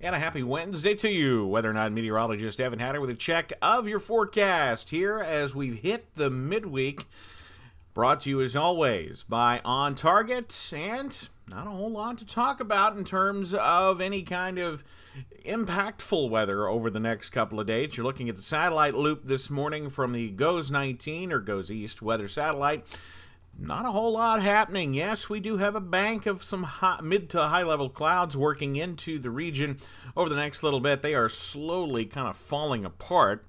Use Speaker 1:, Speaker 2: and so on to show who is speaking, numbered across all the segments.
Speaker 1: And a happy Wednesday to you, weather and meteorologist Evan Hatter with a check of your forecast here as we've hit the midweek. Brought to you as always by On Target, and not a whole lot to talk about in terms of any kind of impactful weather over the next couple of days. You're looking at the satellite loop this morning from the GOES 19 or GOES East weather satellite. Not a whole lot happening. Yes, we do have a bank of some mid to high level clouds working into the region over the next little bit. They are slowly kind of falling apart.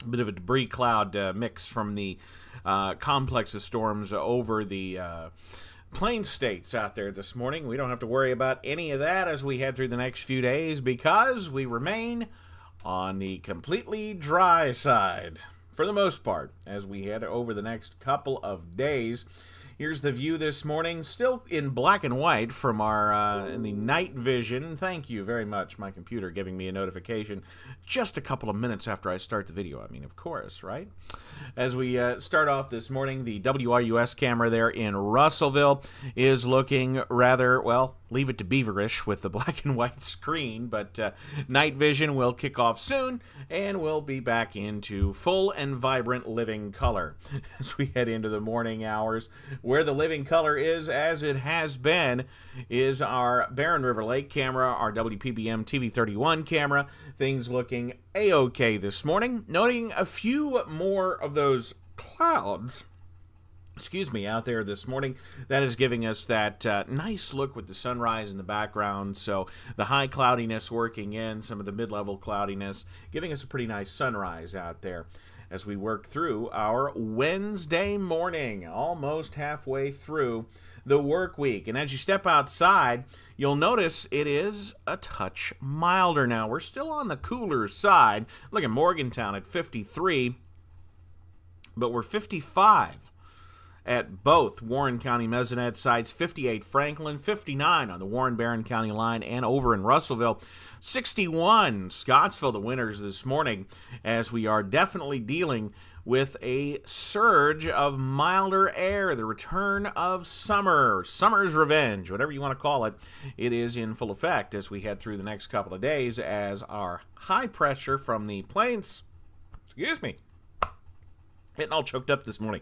Speaker 1: A bit of a debris cloud mix from the complex of storms over the plain states out there this morning. We don't have to worry about any of that as we head through the next few days because we remain on the completely dry side for the most part as we head over the next couple of days. Here's the view this morning, still in black and white from our in the night vision. Thank you very much, my computer giving me a notification just a couple of minutes after I start the video. I mean, of course, right? As we start off this morning, the WRUS camera there in Russellville is looking rather, well, leave it to beaverish with the black and white screen, but night vision will kick off soon, and we'll be back into full and vibrant living color as we head into the morning hours. Where the living color is, as it has been, is our Barren River Lake camera, our WPBM TV31 camera. Things looking A-OK this morning. Noting a few more of those clouds out there this morning. That is giving us that nice look with the sunrise in the background. So the high cloudiness working in, some of the mid-level cloudiness, giving us a pretty nice sunrise out there as we work through our Wednesday morning, almost halfway through the work week. And as you step outside, you'll notice it is a touch milder now. We're still on the cooler side. Look at Morgantown at 53, but we're 55 at both Warren County Mesonet sites, 58 Franklin, 59 on the Warren-Barron County line, and over in Russellville, 61 Scottsville, the winners this morning, as we are definitely dealing with a surge of milder air, the return of summer, summer's revenge, whatever you want to call it. It is in full effect as we head through the next couple of days as our high pressure from the plains, getting all choked up this morning,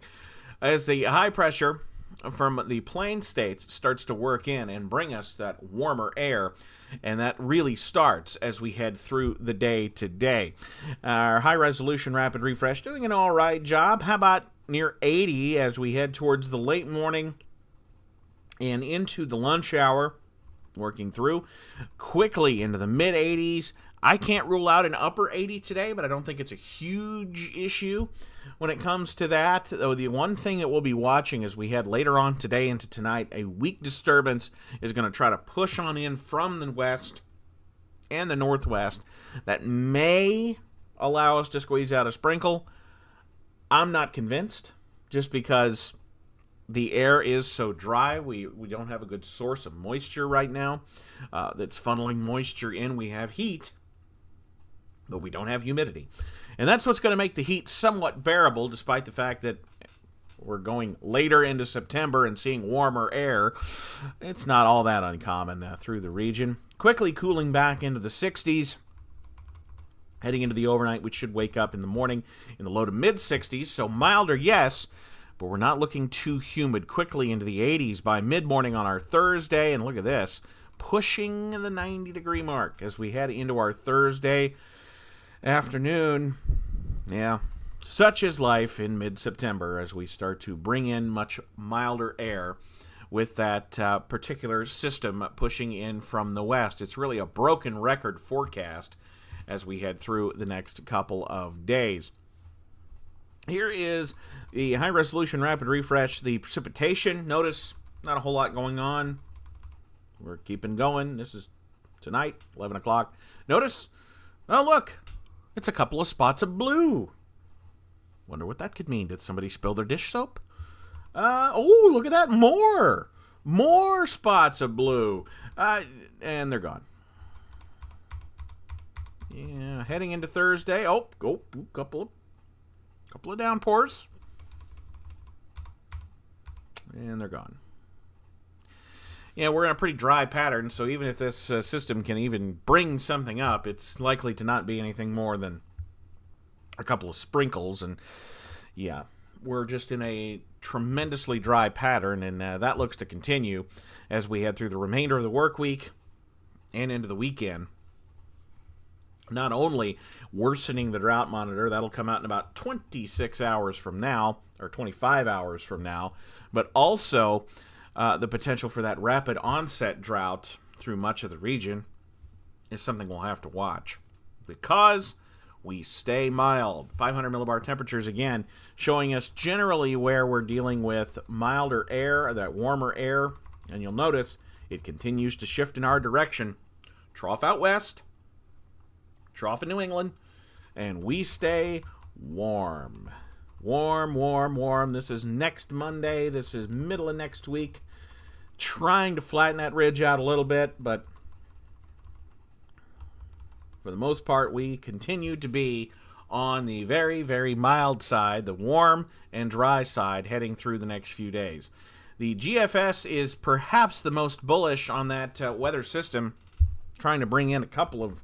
Speaker 1: as the high pressure from the plain states starts to work in and bring us that warmer air, and that really starts as we head through the day today. Our high-resolution rapid refresh doing an all right job. How about near 80 as we head towards the late morning and into the lunch hour, working through quickly into the mid-80s. I can't rule out an upper 80 today, but I don't think it's a huge issue when it comes to that. Though the one thing that we'll be watching as we head later on today into tonight, a weak disturbance is going to try to push on in from the west and the northwest that may allow us to squeeze out a sprinkle. I'm not convinced, just because the air is so dry. We don't have a good source of moisture right now that's funneling moisture in. We have heat, but we don't have humidity. And that's what's going to make the heat somewhat bearable, despite the fact that we're going later into September and seeing warmer air. It's not all that uncommon through the region. Quickly cooling back into the 60s. Heading into the overnight, we should wake up in the morning in the low to mid-60s. So milder, yes, but we're not looking too humid. Quickly into the 80s by mid-morning on our Thursday. And look at this, pushing the 90-degree mark as we head into our Thursday afternoon. Yeah, such is life in mid-September as we start to bring in much milder air with that particular system pushing in from the west. It's really a broken record forecast as we head through the next couple of days. Here is the high-resolution rapid refresh. The precipitation, notice not a whole lot going on. We're keeping going. This is tonight, 11 o'clock. Notice, oh, look, it's a couple of spots of blue. Wonder what that could mean. Did somebody spill their dish soap? Oh, look at that. More spots of blue. And they're gone. Yeah, heading into Thursday. Couple of downpours. And they're gone. we're in a pretty dry pattern, so even if this system can even bring something up, it's likely to not be anything more than a couple of sprinkles. And yeah, we're just in a tremendously dry pattern, and that looks to continue as we head through the remainder of the work week and into the weekend. Not only worsening the drought monitor, that'll come out in about 26 hours from now, or 25 hours from now, but also the potential for that rapid onset drought through much of the region is something we'll have to watch, because we stay mild. 500 millibar temperatures, again, showing us generally where we're dealing with milder air, that warmer air, and you'll notice it continues to shift in our direction. Trough out west, trough in New England, and we stay warm. Warm, warm, warm. This is next Monday. This is middle of next week. Trying to flatten that ridge out a little bit, but for the most part, we continue to be on the very, very mild side, the warm and dry side, heading through the next few days. The GFS is perhaps the most bullish on that weather system, trying to bring in a couple of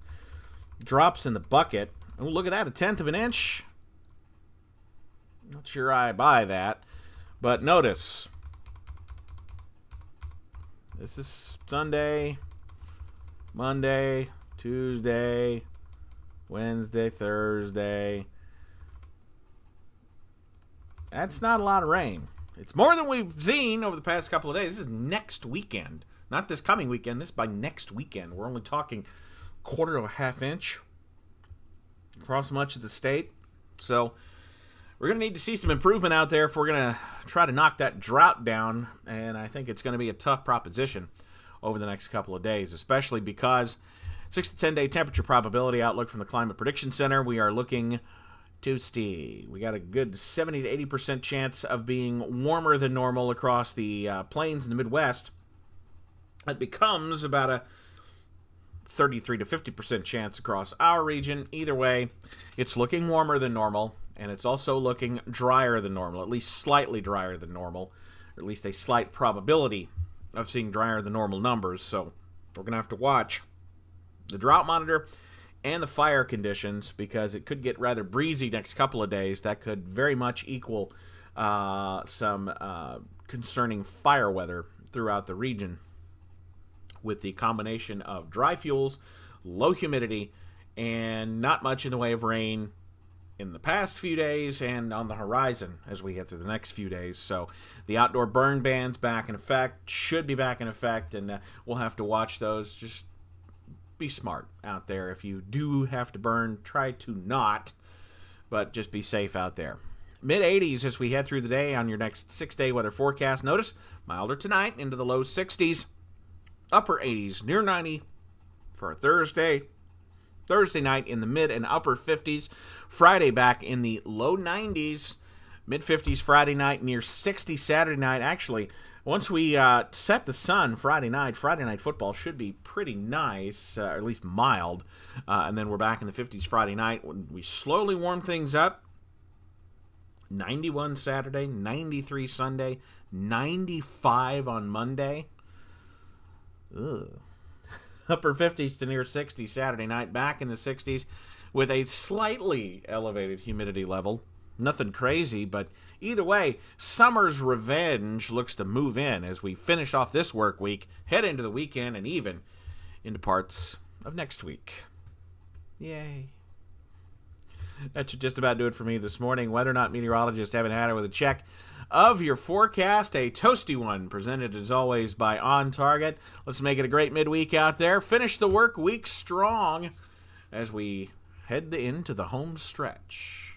Speaker 1: drops in the bucket. Oh, look at that, 1/10 of an inch. Not sure I buy that, but notice this is Sunday, Monday, Tuesday, Wednesday, Thursday. That's not a lot of rain. It's more than we've seen over the past couple of days. This is next weekend, not this coming weekend. This is by next weekend. We're only talking quarter of a half inch across much of the state. So we're going to need to see some improvement out there if we're going to try to knock that drought down, and I think it's going to be a tough proposition over the next couple of days, especially because 6 to 10 day temperature probability outlook from the Climate Prediction Center, we are looking Tuesday. We got a good 70 to 80% chance of being warmer than normal across the plains in the Midwest. It becomes about a 33 to 50% chance across our region. Either way, it's looking warmer than normal, and it's also looking drier than normal, at least slightly drier than normal, or at least a slight probability of seeing drier than normal numbers. So we're going to have to watch the drought monitor and the fire conditions, because it could get rather breezy next couple of days. That could very much equal some concerning fire weather throughout the region, with the combination of dry fuels, low humidity, and not much in the way of rain in the past few days and on the horizon as we head through the next few days. So the outdoor burn bans back in effect, should be back in effect, and we'll have to watch those. Just be smart out there. If you do have to burn, try to not, but just be safe out there. Mid-80s as we head through the day on your next 6-day weather forecast. Notice milder tonight into the low 60s. Upper 80s, near 90 for a Thursday. Thursday night in the mid and upper 50s. Friday back in the low 90s. Mid 50s Friday night, near 60 Saturday night. Actually, once we set the sun Friday night football should be pretty nice, or at least mild. And then we're back in the 50s Friday night when we slowly warm things up. 91 Saturday, 93 Sunday, 95 on Monday. Ugh. Upper 50s to near 60 Saturday night, back in the 60s with a slightly elevated humidity level. Nothing crazy, but either way, summer's revenge looks to move in as we finish off this work week, head into the weekend, and even into parts of next week. Yay. That should just about do it for me this morning. Weather Not meteorologist Evan Hatter with a check of your forecast, a toasty one presented as always by On Target. Let's make it a great midweek out there. Finish the work week strong as we head into the home stretch.